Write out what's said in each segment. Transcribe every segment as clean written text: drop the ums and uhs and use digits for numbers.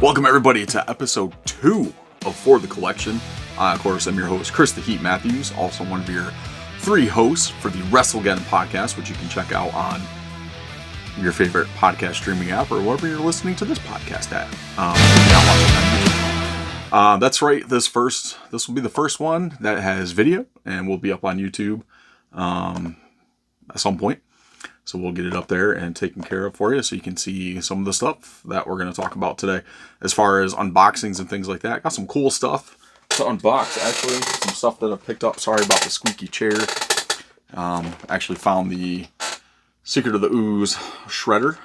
Welcome everybody to episode 2 of For the Collection. Of course, I'm your host, Chris the Heat Matthews, also one of your 3 hosts for the WRESTLEGEDDON podcast, which you can check out on your favorite podcast streaming app or wherever you're listening to this podcast at. That's right. This will be the first one that has video and will be up on YouTube at some point. So we'll get it up there and taken care of for you so you can see some of the stuff that we're going to talk about today. As far as unboxings and things like that, got some cool stuff to unbox, actually. Some stuff that I picked up. Sorry about the squeaky chair. Actually found the Secret of the Ooze Shredder.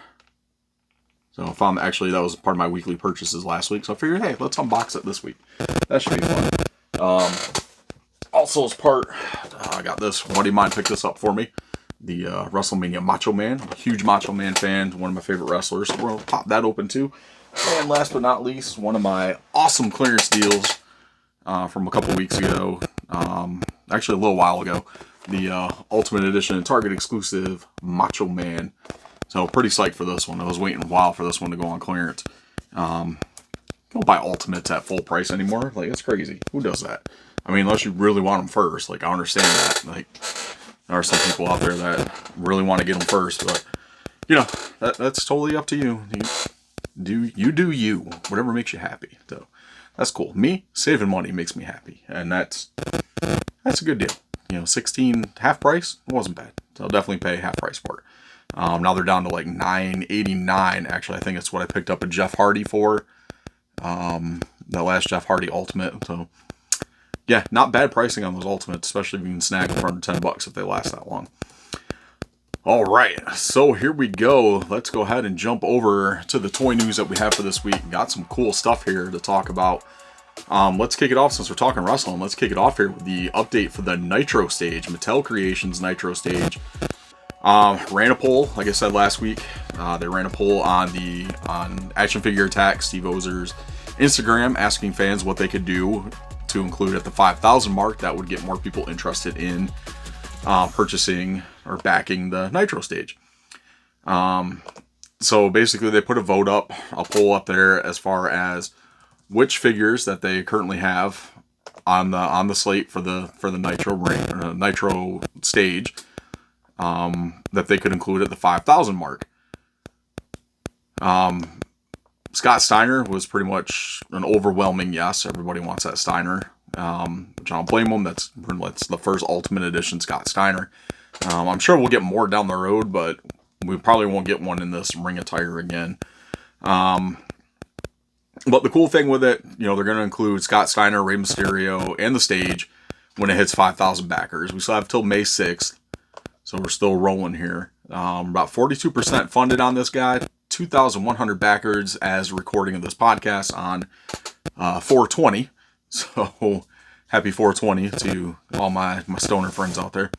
So I found, actually, that was part of my weekly purchases last week. So I figured, hey, let's unbox it this week. That should be fun. Also, as part, I got this. A buddy of mine picked this up for me. The Wrestlemania Macho Man. I'm a huge Macho Man fan. One of my favorite wrestlers. So we'll pop that open too. And last but not least, one of my awesome clearance deals from a couple weeks ago. Actually, a little while ago. The Ultimate Edition and Target exclusive Macho Man. So pretty psyched for this one. I was waiting a while for this one to go on clearance. Don't buy Ultimates at full price anymore. Like, that's crazy. Who does that? I mean, unless you really want them first. Like, I understand that. Like, there are some people out there that really want to get them first, but you know, that's totally up to you. You do you, whatever makes you happy. So that's cool. Me, saving money makes me happy, and that's a good deal. You know, 16 half price wasn't bad. So I'll definitely pay half price for it. Now they're down to like $9.89. Actually, I think it's what I picked up a Jeff Hardy for. The last Jeff Hardy Ultimate. So yeah, not bad pricing on those Ultimates, especially if you can snag them for under $10 if they last that long. All right, so here we go. Let's go ahead and jump over to the toy news that we have for this week. Got some cool stuff here to talk about. Let's kick it off since we're talking wrestling. Let's kick it off here with the update for the Nitro Stage, Mattel Creations Nitro Stage. Ran a poll, like I said last week. They ran a poll on Action Figure Attack, Steve Ozer's Instagram, asking fans what they could do to include at the 5,000 mark that would get more people interested in purchasing or backing the Nitro Stage. So basically they put a poll up there as far as which figures that they currently have on the slate for the Nitro Stage that they could include at the 5,000 mark. Scott Steiner was pretty much an overwhelming yes. Everybody wants that Steiner, which I don't blame them. That's the first Ultimate Edition Scott Steiner. I'm sure we'll get more down the road, but we probably won't get one in this ring attire again. But the cool thing with it, you know, they're going to include Scott Steiner, Rey Mysterio, and the stage when it hits 5,000 backers. We still have till May 6th, so we're still rolling here. About 42% funded on this guy. 2,100 backers as recording of this podcast on 4/20. So happy 4/20 to all my stoner friends out there.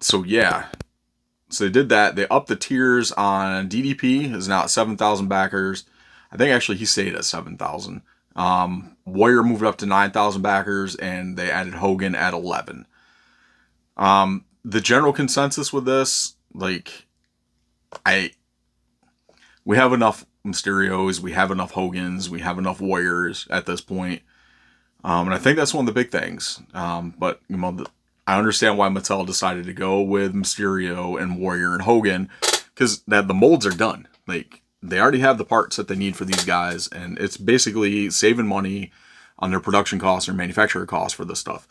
So yeah, so they did that. They upped the tiers on DDP, is now at 7,000 backers. I think actually he stayed at 7,000. Warrior moved up to 9,000 backers, and they added Hogan at 11. The general consensus with this, like, we have enough Mysterios, we have enough Hogans, we have enough Warriors at this point. And I think that's one of the big things. But, you know, I understand why Mattel decided to go with Mysterio and Warrior and Hogan, because the molds are done. Like, they already have the parts that they need for these guys, and it's basically saving money on their production costs or manufacturer costs for this stuff.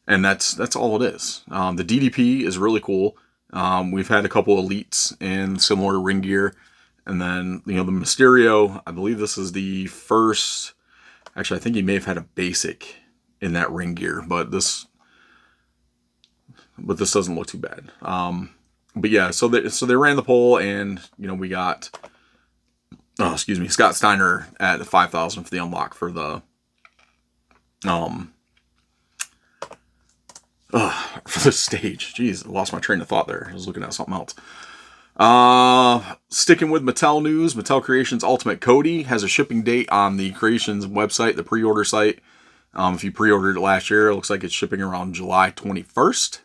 And that's all it is. The DDP is really cool. We've had a couple elites in similar ring gear. And then, you know, the Mysterio, I believe this is the first. Actually, I think he may have had a basic in that ring gear, but this doesn't look too bad. But yeah, so they ran the poll, and you know, we got Scott Steiner at 5,000 for the unlock for the stage. Jeez, I lost my train of thought there. I was looking at something else. Sticking with Mattel news, Mattel Creations Ultimate Cody has a shipping date on the Creations website, the pre-order site. If you pre-ordered it last year, it looks like it's shipping around July 21st.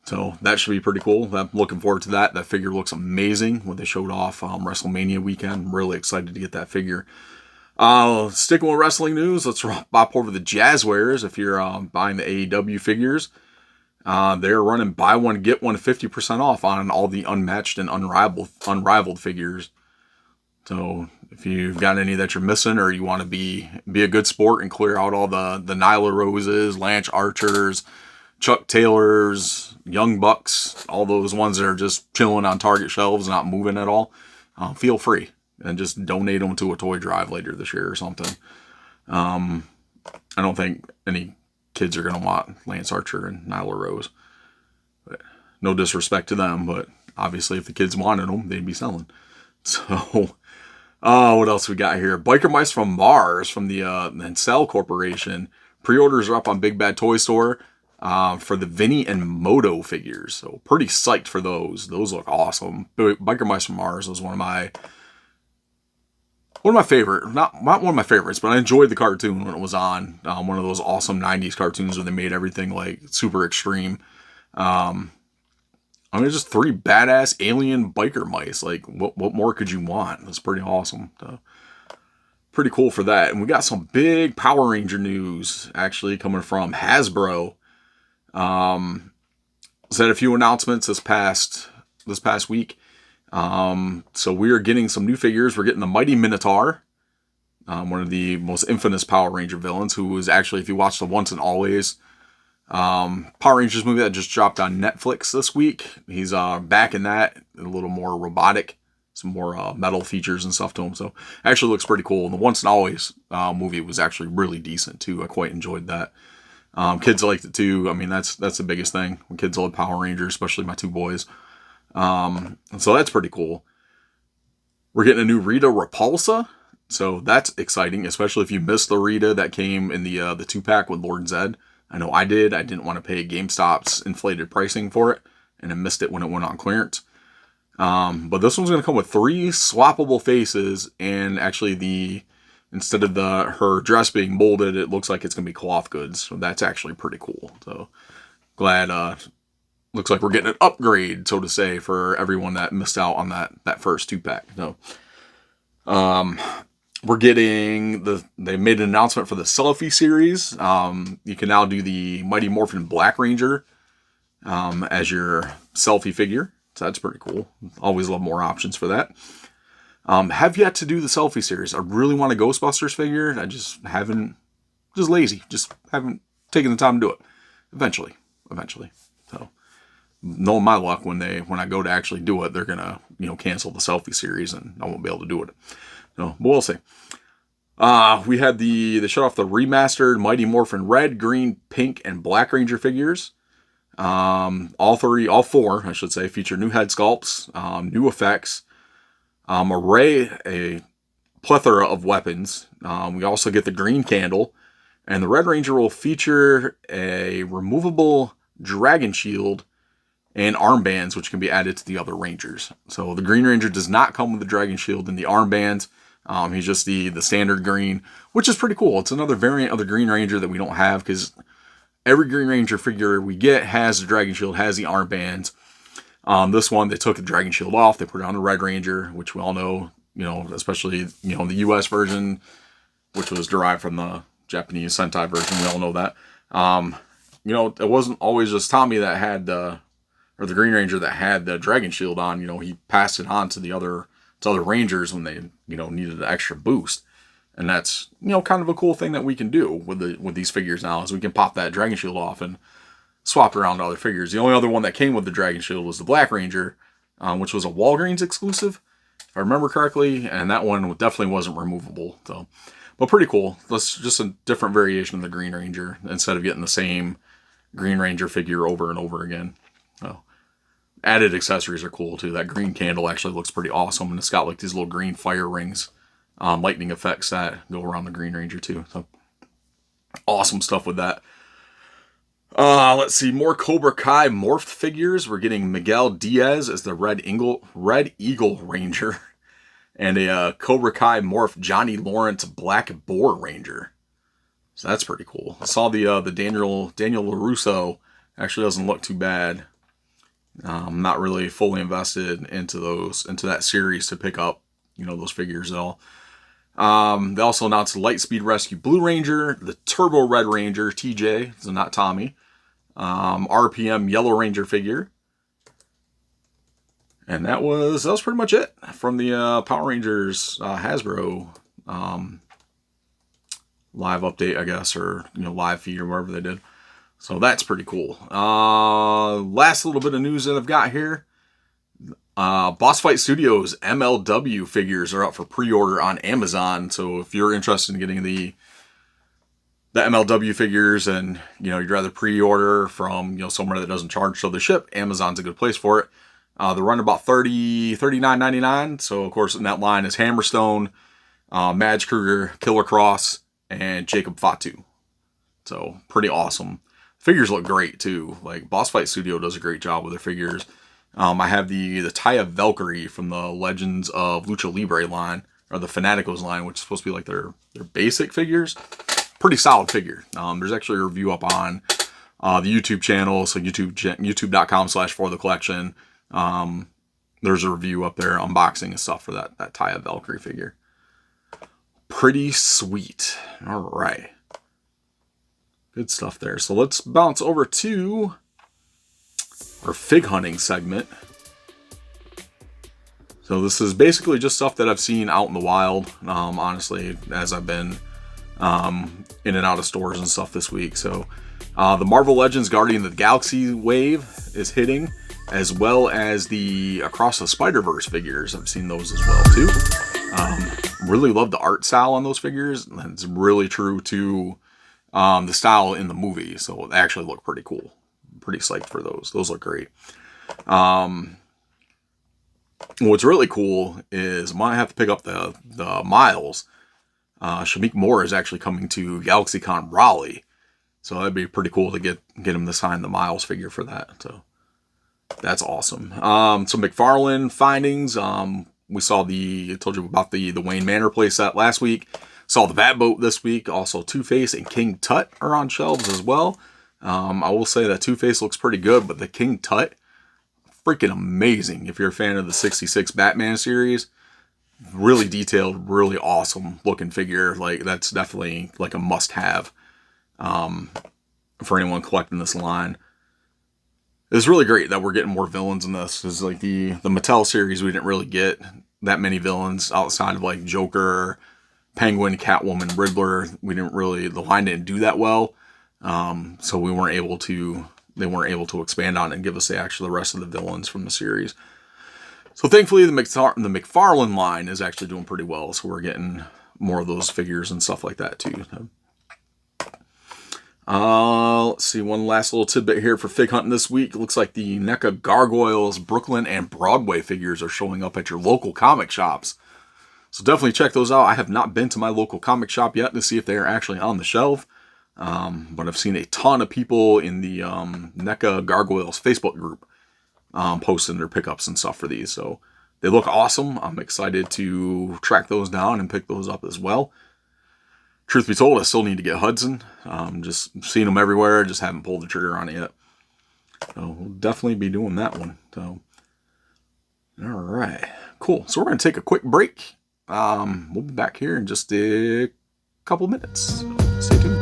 So that should be pretty cool. I'm looking forward to that. That figure looks amazing when they showed off WrestleMania weekend. I'm really excited to get that figure. Sticking with wrestling news, let's bop over the Jazzwares. If you're buying the AEW figures, they're running buy one, get one 50% off on all the unmatched and unrivaled figures. So if you've got any that you're missing, or you want to be a good sport and clear out all the Nyla Roses, Lance Archers, Chuck Taylors, Young Bucks, all those ones that are just chilling on Target shelves, not moving at all, feel free. And just donate them to a toy drive later this year or something. I don't think any kids are going to want Lance Archer and Nyla Rose. But no disrespect to them, but obviously if the kids wanted them, they'd be selling. So, what else we got here? Biker Mice from Mars from the Nacelle Corporation. Pre-orders are up on Big Bad Toy Store for the Vinny and Moto figures. So pretty psyched for those. Those look awesome. Biker Mice from Mars was one of my favorite, not one of my favorites, but I enjoyed the cartoon when it was on. One of those awesome 90s cartoons where they made everything like super extreme. I mean, just 3 badass alien biker mice. Like, what more could you want? That's pretty awesome. So, pretty cool for that. And we got some big Power Ranger news actually coming from Hasbro. Had a few announcements this past week. So we are getting some new figures. We're getting the Mighty Minotaur, one of the most infamous Power Ranger villains, who was actually, if you watch the Once and Always Power Rangers movie that just dropped on Netflix this week, he's back in that, a little more robotic, some more metal features and stuff to him. So actually looks pretty cool. And the Once and Always movie was actually really decent too. I quite enjoyed that. Kids liked it too. I mean, that's the biggest thing when kids love Power Rangers, especially my 2 boys. So that's pretty cool. We're getting a new Rita Repulsa, so that's exciting, especially if you missed the Rita that came in the 2-pack with Lord Zed. I know I did. I didn't want to pay GameStop's inflated pricing for it, and I missed it when it went on clearance. But this one's going to come with 3 swappable faces, and actually instead of her dress being molded, it looks like it's going to be cloth goods. So that's actually pretty cool. So glad. Looks like we're getting an upgrade, so to say, for everyone that missed out on that first 2-pack. So, we're getting they made an announcement for the Selfie series. You can now do the Mighty Morphin Black Ranger as your selfie figure. So that's pretty cool. Always love more options for that. Have yet to do the Selfie series. I really want a Ghostbusters figure. I just haven't, just lazy. Just haven't taken the time to do it. Eventually. So, knowing my luck, when I go to actually do it, they're gonna cancel the Selfie series, and I won't be able to do it. So we'll see. We had they showed off the remastered Mighty Morphin Red, Green, Pink, and Black Ranger figures. All 4, I should say, feature new head sculpts, new effects, a plethora of weapons. We also get the Green Candle, and the Red Ranger will feature a removable dragon shield and armbands, which can be added to the other Rangers. So the Green Ranger does not come with the dragon shield and the armbands. He's just the standard green, which is pretty cool. It's another variant of the Green Ranger that we don't have, because every Green Ranger figure we get has the dragon shield, has the armbands. This one, they took the dragon shield off. They put it on the Red Ranger, which we all know, especially, the US version, which was derived from the Japanese Sentai version. We all know that. It wasn't always just Tommy that had the Green Ranger that had the dragon shield on. He passed it on to the other Rangers when they, needed an extra boost. And that's, kind of a cool thing that we can do with these figures now, is we can pop that dragon shield off and swap it around to other figures. The only other one that came with the dragon shield was the Black Ranger, which was a Walgreens exclusive, if I remember correctly, and that one definitely wasn't removable. So, but pretty cool. That's just a different variation of the Green Ranger, instead of getting the same Green Ranger figure over and over again. So, added accessories are cool too. That Green Candle actually looks pretty awesome, and it's got like these little green fire rings, lightning effects that go around the Green Ranger too. So awesome stuff with that. Let's see, more Cobra Kai morphed figures. We're getting Miguel Diaz as the Red Eagle Ranger, and a Cobra Kai morphed Johnny Lawrence Black Boar Ranger. So that's pretty cool. I saw the Daniel LaRusso actually doesn't look too bad. I'm not really fully invested into that series to pick up, those figures at all. They also announced the Lightspeed Rescue Blue Ranger, the Turbo Red Ranger TJ, so not Tommy, RPM Yellow Ranger figure, and that was pretty much it from the Power Rangers Hasbro live update, I guess, or live feed or whatever they did. So that's pretty cool. Last little bit of news that I've got here. Boss Fight Studios MLW figures are up for pre-order on Amazon. So if you're interested in getting the MLW figures and you'd rather pre-order from somewhere that doesn't charge till they ship, Amazon's a good place for it. They're running about $39.99. So of course in that line is Hammerstone, Madge Kruger, Killer Cross, and Jacob Fatu. So pretty awesome. Figures look great too. Like Boss Fight Studio does a great job with their figures. I have the Taya Valkyrie from the Legends of Lucha Libre line, or the Fanaticos line, which is supposed to be like their basic figures. Pretty solid figure. There's actually a review up on the YouTube channel, so youtube.com/forthecollection. There's a review up there, unboxing and stuff for that Taya Valkyrie figure. Pretty sweet. All right. Good stuff there. So let's bounce over to our fig hunting segment. So this is basically just stuff that I've seen out in the wild, honestly, as I've been in and out of stores and stuff this week. So the Marvel Legends Guardian of the Galaxy wave is hitting, as well as the Across the Spider-Verse figures. I've seen those as well too. Really love the art style on those figures. It's really true to the style in the movie, so they actually look pretty cool. I'm pretty psyched for those. Those look great. What's really cool is I might have to pick up the Miles. Shamik Moore is actually coming to GalaxyCon Raleigh, so that'd be pretty cool to get him to sign the Miles figure for that. So that's awesome. So McFarlane findings. We saw I told you about the Wayne Manor playset last week. Saw the Batboat this week. Also, Two-Face and King Tut are on shelves as well. I will say that Two-Face looks pretty good, but the King Tut, freaking amazing. If you're a fan of the 66 Batman series, really detailed, really awesome looking figure. Like, that's definitely like a must-have for anyone collecting this line. It's really great that we're getting more villains in this. It's like the Mattel series, we didn't really get that many villains outside of like Joker, Penguin, Catwoman, Riddler. The line didn't do that well. So they weren't able to expand on it and give us the rest of the villains from the series. So thankfully the McFarlane line is actually doing pretty well. So we're getting more of those figures and stuff like that too. Let's see, one last little tidbit here for fig hunting this week. It looks like the NECA Gargoyles Brooklyn and Broadway figures are showing up at your local comic shops. So definitely check those out. I have not been to my local comic shop yet to see if they are actually on the shelf. But I've seen a ton of people in the NECA Gargoyles Facebook group posting their pickups and stuff for these. So they look awesome. I'm excited to track those down and pick those up as well. Truth be told, I still need to get Hudson. Just seeing them everywhere. Just haven't pulled the trigger on it yet. So we'll definitely be doing that one. So, all right. Cool. So we're going to take a quick break. We'll be back here in just a couple minutes. So stay tuned.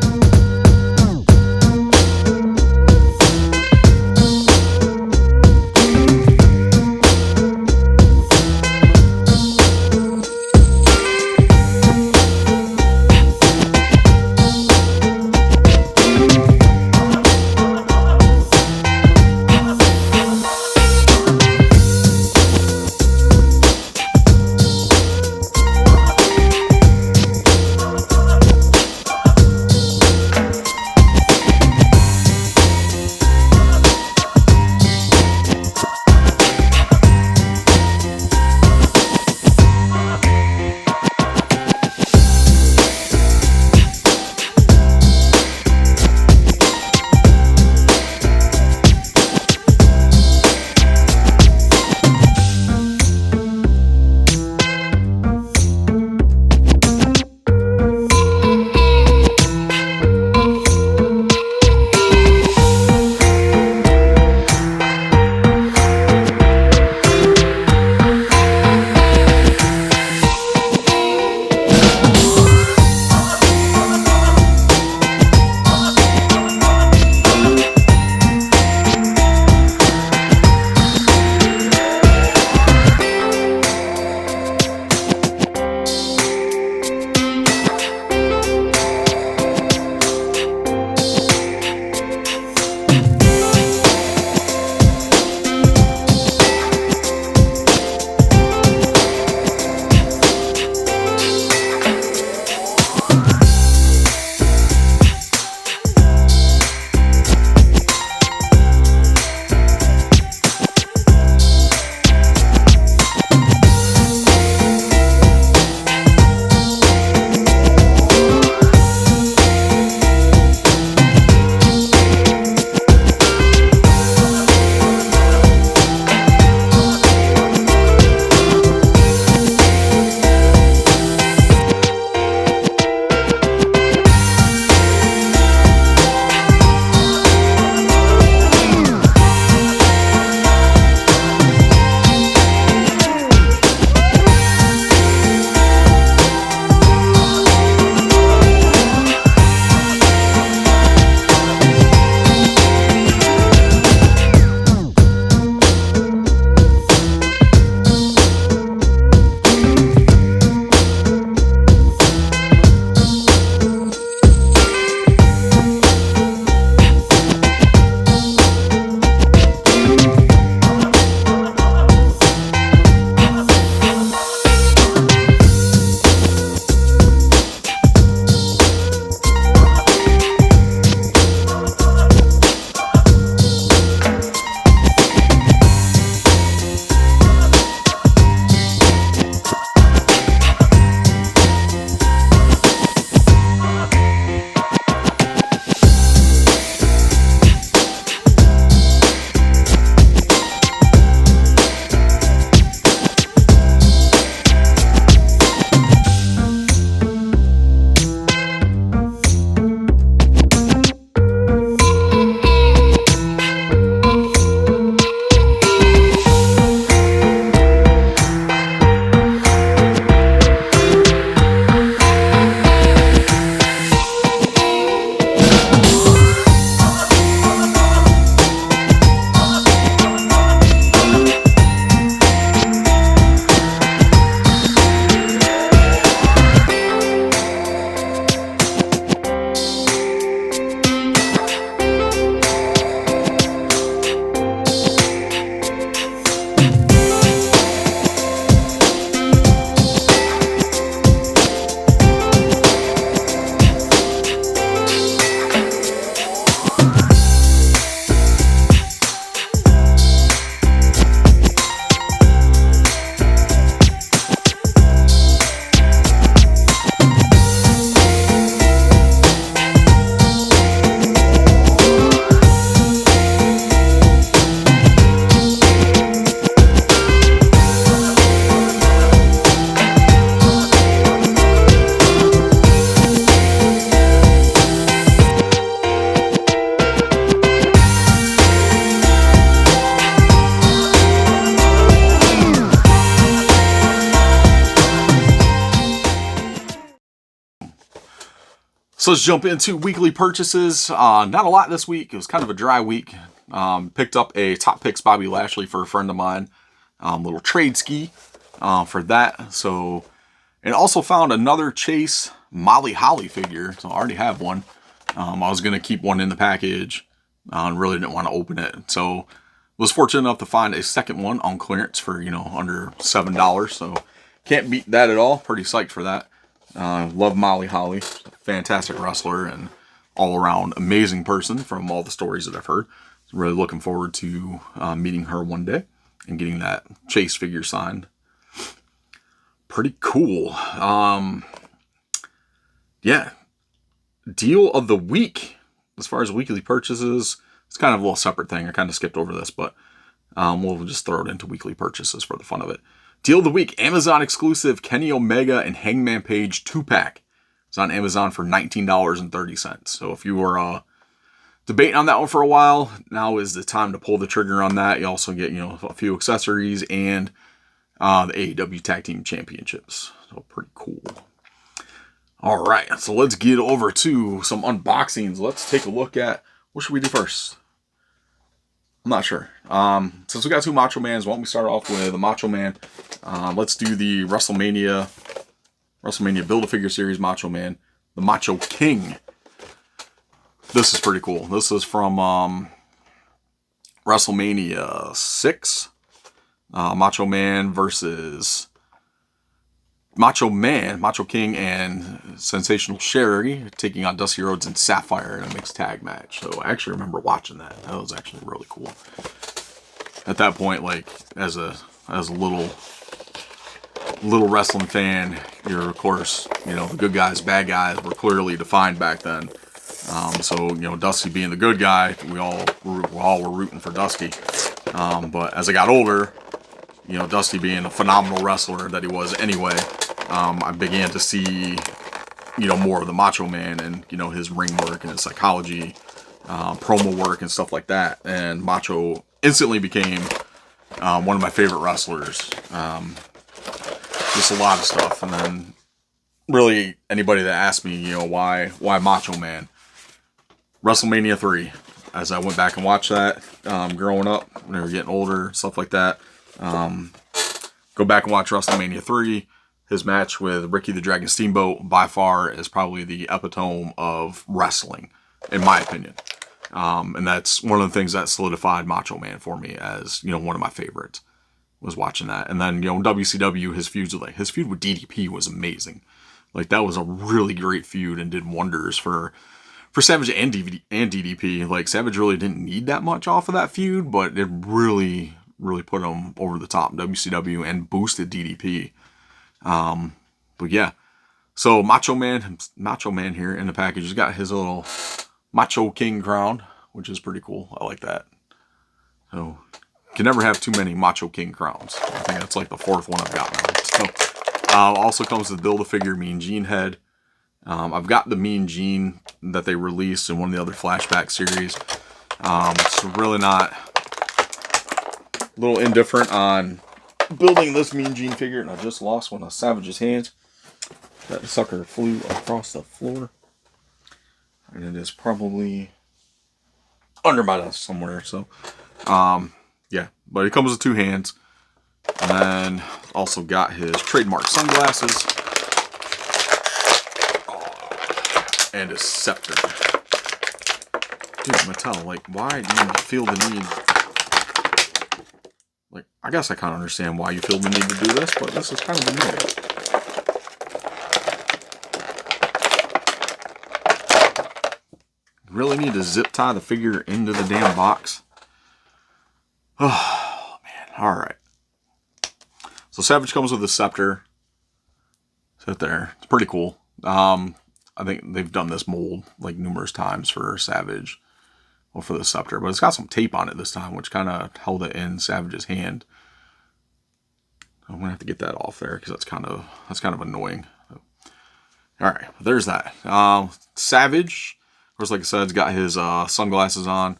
So let's jump into weekly purchases. Not a lot this week. It was kind of a dry week. Picked up a Top Picks Bobby Lashley for a friend of mine. Little trade ski for that. So, and also found another Chase Molly Holly figure. So I already have one. I was going to keep one in the package. Really didn't want to open it. So was fortunate enough to find a second one on clearance for, under $7. So can't beat that at all. Pretty psyched for that. Love Molly Holly, fantastic wrestler and all around amazing person from all the stories that I've heard. Really looking forward to meeting her one day and getting that Chase figure signed. Pretty cool. Yeah. Deal of the week. As far as weekly purchases, it's kind of a little separate thing. I kind of skipped over this, but we'll just throw it into weekly purchases for the fun of it. Deal of the week, Amazon exclusive Kenny Omega and Hangman Page 2-pack. It's on Amazon for $19.30. So if you were debating on that one for a while, now is the time to pull the trigger on that. You also get, a few accessories and the AEW Tag Team Championships. So pretty cool. All right, so let's get over to some unboxings. Let's take a look at, what should we do first? I'm not sure. Since we got two Macho Mans, why don't we start off with the Macho Man? Let's do the WrestleMania Build-A-Figure Series Macho Man, the Macho King. This is pretty cool. This is from WrestleMania 6. Macho Man versus Macho King and Sensational Sherry taking on Dusty Rhodes and Sapphire in a mixed tag match. So I actually remember watching that. That was actually really cool. At that point, like as a little wrestling fan, you're of course, the good guys, bad guys were clearly defined back then. So Dusty being the good guy, we all were rooting for Dusty. But as I got older, Dusty being a phenomenal wrestler that he was anyway, I began to see, more of the Macho Man and, his ring work and his psychology, promo work and stuff like that. And Macho instantly became one of my favorite wrestlers. Just a lot of stuff. And then really anybody that asked me, why Macho Man? WrestleMania 3. As I went back and watched that, growing up, when they were getting older, stuff like that. Go back and watch WrestleMania 3. His match with Ricky the Dragon Steamboat, by far, is probably the epitome of wrestling, in my opinion. And that's one of the things that solidified Macho Man for me as, one of my favorites, was watching that. And then, WCW, his feud with DDP was amazing. Like, that was a really great feud and did wonders for Savage and DDP. Like, Savage really didn't need that much off of that feud, but it really put him over the top in WCW and boosted DDP. But yeah, so Macho Man here in the package. He's got his little Macho King crown, which is pretty cool. I like that. So, can never have too many Macho King crowns. I think that's like the fourth one I've got now. So, also comes with Build-A-Figure Mean Gene head. I've got the Mean Gene that they released in one of the other flashback series. It's really not, a little indifferent on building this Mean Gene figure, and I just lost one of Savage's hands. That sucker flew across the floor, and it is probably under my desk somewhere. So, yeah, but it comes with two hands, and then also got his trademark sunglasses and his scepter. Dude, Mattel, like, why do you feel the need? Like, I guess I kind of understand why you feel the need to do this, but this is kind of annoying. Really need to zip tie the figure into the damn box. Oh, man. Alright. So, Savage comes with a scepter. Sit there. It's pretty cool. I think they've done this mold, like, numerous times for Savage. Well, for the scepter, but it's got some tape on it this time, which kind of held it in Savage's hand. I'm gonna have to get that off there because that's kind of annoying. All right, there's that. Savage, of course, like I said, he's got his sunglasses on.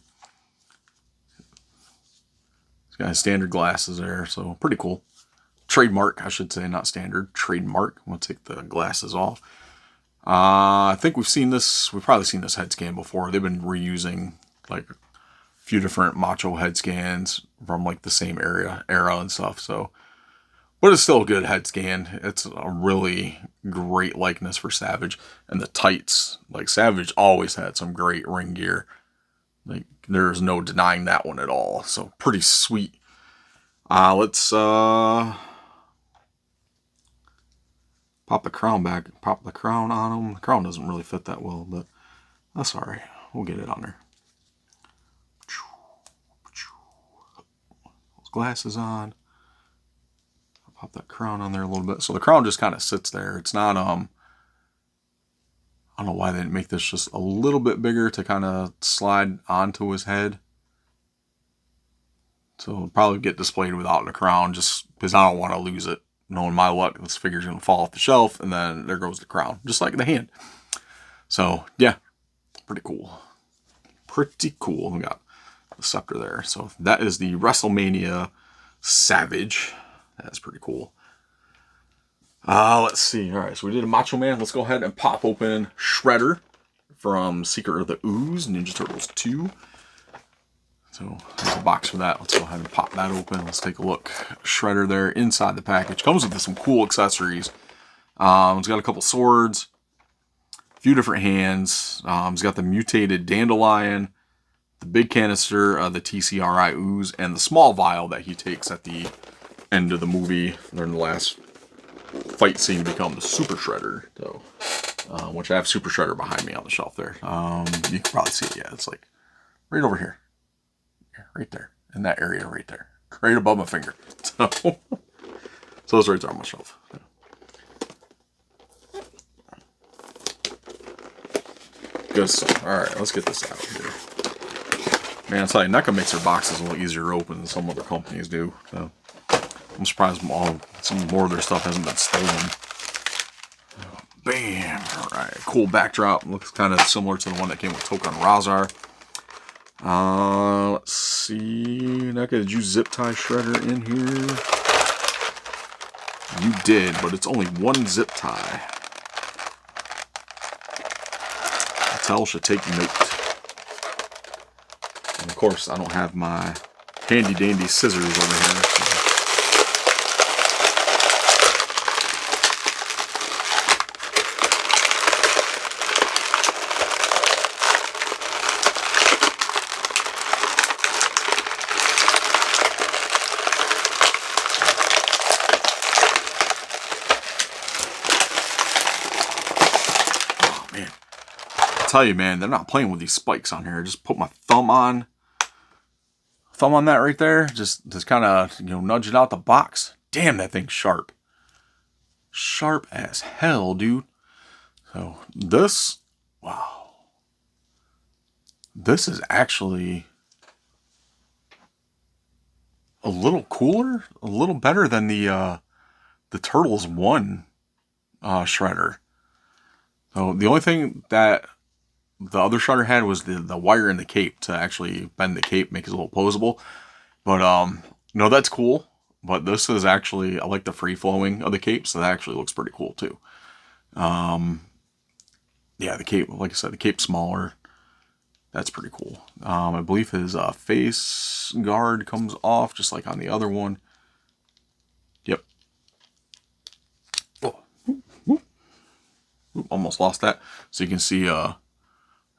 He's got his standard glasses there, so pretty cool. Trademark, I should say, not standard. Trademark. We'll take the glasses off. I think we've probably seen this head scan before. They've been reusing like a few different Macho head scans from like the same era and stuff. So, but it's still a good head scan. It's a really great likeness for Savage. And the tights, like Savage always had some great ring gear. Like there's no denying that one at all. So pretty sweet. Let's pop the crown back. Pop the crown on him. The crown doesn't really fit that well, but that's alright. We'll get it on there. Those glasses on. I'll pop that crown on there a little bit. So the crown just kind of sits there. It's not, I don't know why they didn't make this just a little bit bigger to kind of slide onto his head. So it'll probably get displayed without the crown just because I don't want to lose it. Knowing my luck, this figure's going to fall off the shelf and then there goes the crown. Just like the hand. So, yeah. Pretty cool. Pretty cool. We got the scepter there. So that is the Wrestlemania Savage. That's pretty cool. Let's see. Alright, so we did a Macho Man. Let's go ahead and pop open Shredder from Secret of the Ooze, Ninja Turtles 2. So there's a box for that. Let's go ahead and pop that open. Let's take a look. Shredder there inside the package. Comes with some cool accessories. It's got a couple swords, a few different hands. It's got the mutated dandelion, the big canister, the TCRI ooze, and the small vial that he takes at the end of the movie during the last fight scene to become the Super Shredder. So, which I have Super Shredder behind me on the shelf there. You can probably see it. Yeah, it's like right over here. Right there. In that area right there. Right above my finger. So it's right there on my shelf. Good stuff. Alright, let's get this out here. Man, I'll tell you, NECA makes their boxes a little easier to open than some other companies do. So I'm surprised some more of their stuff hasn't been stolen. Bam! Alright, cool backdrop. Looks kind of similar to the one that came with Tokan Razar. Let's see. NECA, did you zip tie Shredder in here? You did, but it's only one zip tie. Mattel should take note. And of course, I don't have my handy dandy scissors over here. So. Tell you, man, they're not playing with these spikes on here. I just put my thumb on that right there, just kind of, you know, nudge it out the box. Damn, that thing's sharp as hell, dude. So this, wow, this is actually a little cooler, a little better than the Turtles 1 Shredder. So the only thing that the other Shredder had was the wire in the cape to actually bend the cape, make it a little posable. But, no, that's cool. But this is actually, I like the free flowing of the cape, so that actually looks pretty cool too. Yeah, the cape, like I said, the cape's smaller. That's pretty cool. I believe his face guard comes off just like on the other one. Yep. Oh. Almost lost that. So you can see,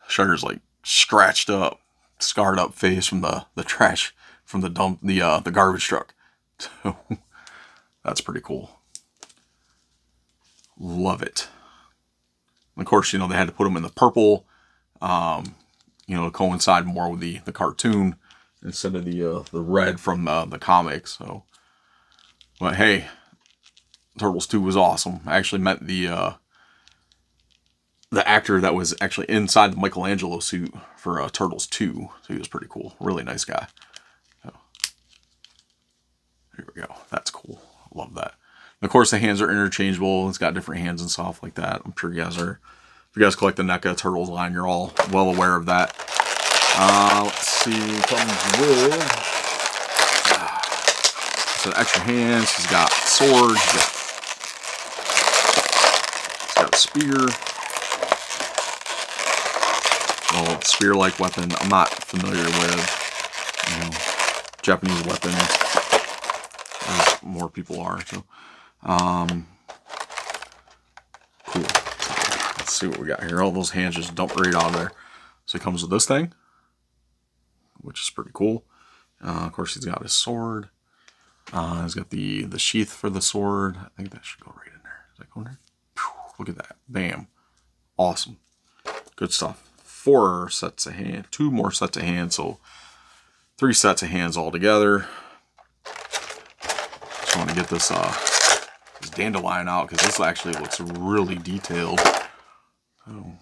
Shredder's like scratched up, scarred up face from the trash, from the dump, the garbage truck. So that's pretty cool. Love it. And of course, you know, they had to put them in the purple, you know, to coincide more with the cartoon instead of the red from the comics. So, but hey, Turtles 2 was awesome. I actually met the actor that was actually inside the Michelangelo suit for Turtles 2. So he was pretty cool. Really nice guy. So, here we go. That's cool. Love that. And of course, the hands are interchangeable. It's got different hands and stuff like that. I'm sure you guys are, if you guys collect the NECA Turtles line, you're all well aware of that. Let's see. Comes with some extra hands. He's got swords. He's got a spear. little spear-like weapon. I'm not familiar with, you know, Japanese weapons, as more people are. So, cool. Let's see what we got here. All those hands just dump right out of there. So he comes with this thing, which is pretty cool. Of course, he's got his sword. He's got the sheath for the sword. I think that should go right in there. Is that going there? Look at that. Bam. Awesome. Good stuff. 4 sets of hands. 2 more sets of hands. So 3 sets of hands altogether. Just want to get this dandelion out because this actually looks really detailed. Oh,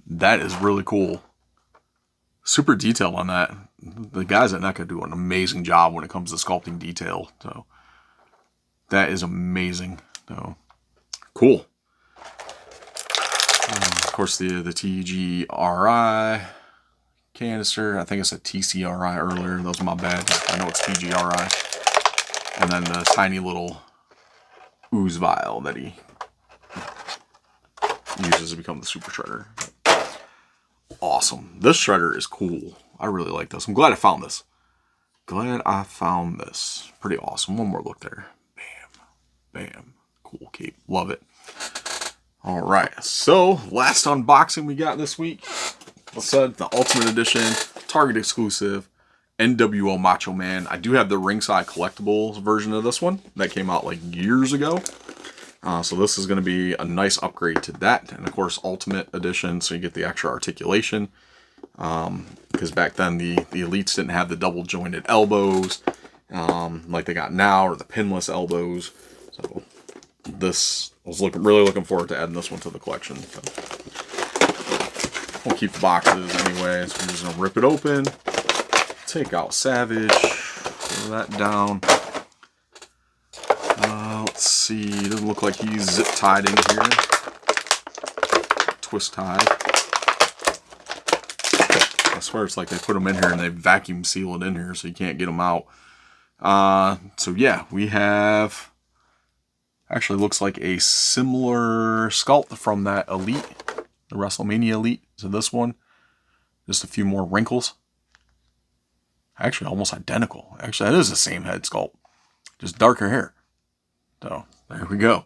that is really cool. Super detailed on that. The guys at NECA do an amazing job when it comes to sculpting detail. So that is amazing. So cool. Of course, the TGRI canister. I think I said TCRI earlier. That was my bad. I know it's TGRI. And then the tiny little ooze vial that he uses to become the super shredder. Awesome. This shredder is cool. I really like this. I'm glad I found this. Glad I found this. Pretty awesome. One more look there. Bam. Bam. Cool cape. Love it. Alright. So, last unboxing we got this week. I said the Ultimate Edition, Target exclusive, NWO Macho Man. I do have the ringside collectibles version of this one. That came out like years ago. So this is going to be a nice upgrade to that. And of course, Ultimate Edition, so you get the extra articulation. Because back then, the Elites didn't have the double jointed elbows like they got now, or the pinless elbows. So this, I was really looking forward to adding this one to the collection. So we'll keep the boxes anyway, so I'm just going to rip it open. Take out Savage. Throw that down. Let's see, doesn't look like he's zip tied in here. Twist tied. I swear it's like they put them in here and they vacuum seal it in here so you can't get them out. So yeah, we have, actually looks like a similar sculpt from that Elite, the Wrestlemania Elite, to this one. Just a few more wrinkles. Actually almost identical. Actually, that is the same head sculpt, just darker hair. So there we go.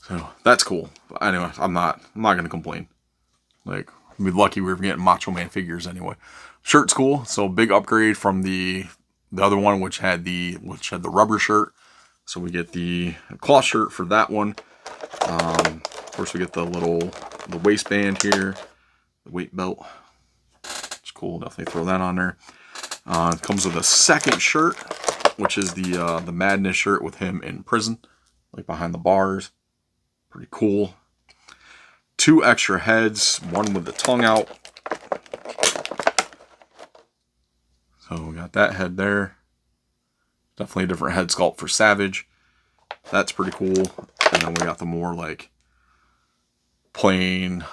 So that's cool. But anyway, I'm not gonna complain. Like, we'd be lucky we were getting Macho Man figures anyway. Shirt's cool. So big upgrade from the other one, which had the rubber shirt. So we get the cloth shirt for that one. Of course, we get the waistband here, the weight belt. It's cool. Definitely throw that on there. It comes with a second shirt, which is the Madness shirt with him in prison, like behind the bars. Pretty cool. 2 extra heads, one with the tongue out. So we got that head there. Definitely a different head sculpt for Savage. That's pretty cool. And then we got the more like plain,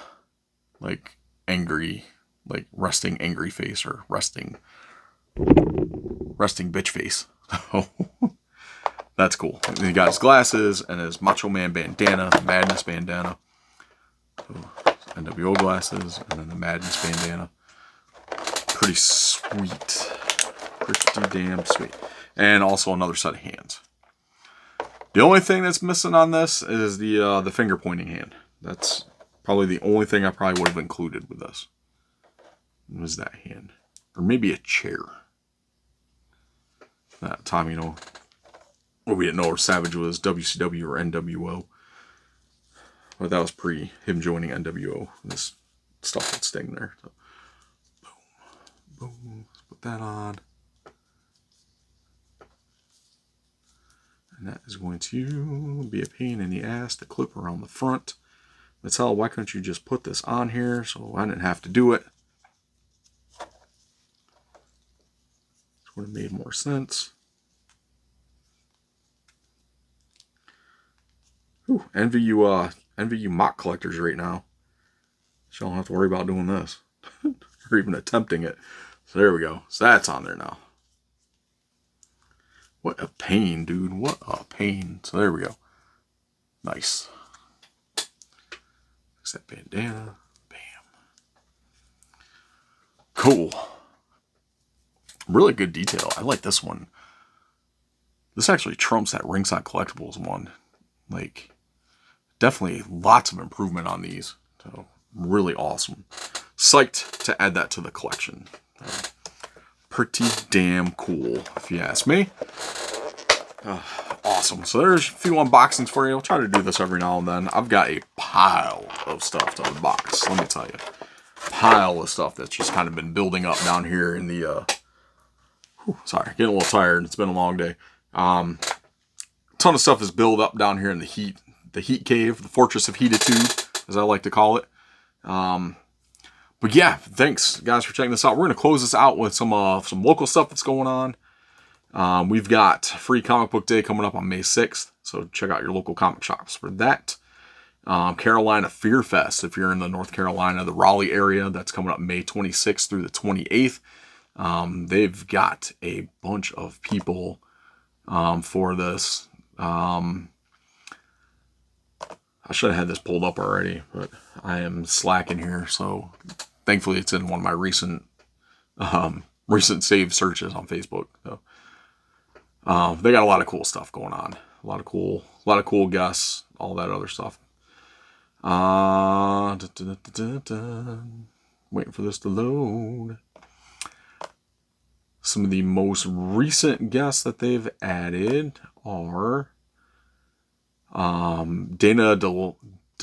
like angry, like resting angry face, or resting bitch face. So that's cool. And he got his glasses and his Macho Man bandana, Madness bandana. So, NWO glasses and then the Madness bandana. Pretty sweet. Pretty damn sweet. And also another set of hands. The only thing that's missing on this is the finger pointing hand. That's probably the only thing I probably would have included with this. What is that hand? Or maybe a chair. That time, you know, well, we didn't know if Savage was WCW or NWO. But that was pre him joining NWO. This stuff would sting there. So, boom, boom. Let's put that on. And that is going to be a pain in the ass to clip around the front. Mattel, why couldn't you just put this on here so I didn't have to do it? This would have made more sense. Whew, envy you mock collectors right now. So I don't have to worry about doing this. Or even attempting it. So there we go. So that's on there now. What a pain, dude. What a pain. So there we go. Nice. Fix that bandana. Bam. Cool. Really good detail. I like this one. This actually trumps that Ringside Collectibles one. Like, definitely lots of improvement on these. So, really awesome. Psyched to add that to the collection. Pretty damn cool, if you ask me. Awesome. So there's a few unboxings for you. I'll try to do this every now and then. I've got a pile of stuff to unbox, let me tell you. Pile of stuff that's just kind of been building up down here in the... sorry, getting a little tired. It's been a long day. A ton of stuff is built up down here in the heat cave, the Fortress of Heatitude, as I like to call it. But yeah, thanks guys for checking this out. We're gonna close this out with some local stuff that's going on. We've got Free Comic Book Day coming up on May 6th, so check out your local comic shops for that. Carolina Fear Fest, if you're in the North Carolina, the Raleigh area, that's coming up May 26th through the 28th. They've got a bunch of people for this. I should have had this pulled up already, but I am slacking here. So thankfully it's in one of my recent saved searches on Facebook. So, they got a lot of cool stuff going on. A lot of cool guests, all that other stuff. Waiting for this to load. Some of the most recent guests that they've added are Dana De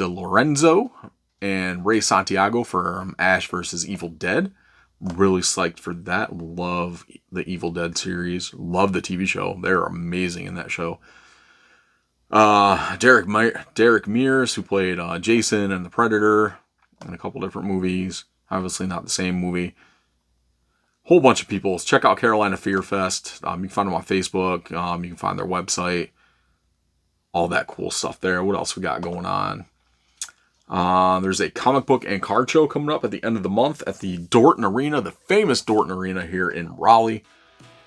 Lorenzo and Ray Santiago from Ash vs. Evil Dead. Really psyched for that. Love the Evil Dead series. Love the TV show. They're amazing in that show. Derek Mears, who played Jason and the Predator in a couple different movies. Obviously not the same movie. Whole bunch of people. Check out Carolina Fear Fest. You can find them on Facebook. You can find their website. All that cool stuff there. What else we got going on? There's a comic book and card show coming up at the end of the month at the Dorton Arena, the famous Dorton Arena here in Raleigh.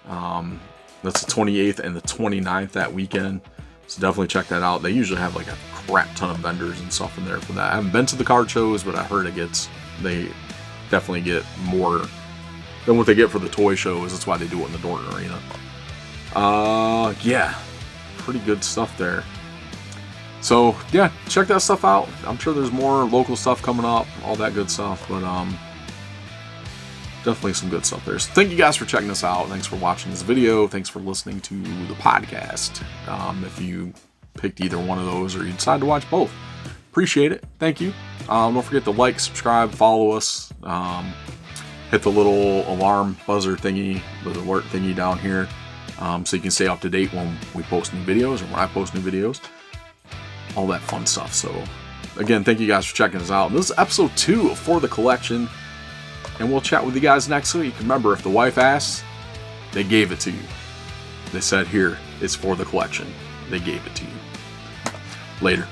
That's the 28th and the 29th that weekend. So definitely check that out. They usually have like a crap ton of vendors and stuff in there for that. I haven't been to the card shows, but I heard they definitely get more than what they get for the toy shows. That's why they do it in the Dorton Arena. Yeah, pretty good stuff there. So yeah, check that stuff out. I'm sure there's more local stuff coming up, all that good stuff, but definitely some good stuff there. So thank you guys for checking this out. Thanks for watching this video. Thanks for listening to the podcast. If you picked either one of those or you decided to watch both, appreciate it. Thank you. Don't forget to like, subscribe, follow us. Hit the little alarm buzzer thingy, the alert thingy down here, so you can stay up to date when we post new videos or when I post new videos. All that fun stuff. So again, thank you guys for checking us out. This is episode 2 of For the Collection, and we'll chat with you guys next week. Remember, if the wife asks, they gave it to you. They said, here, it's for the collection. They gave it to you. Later.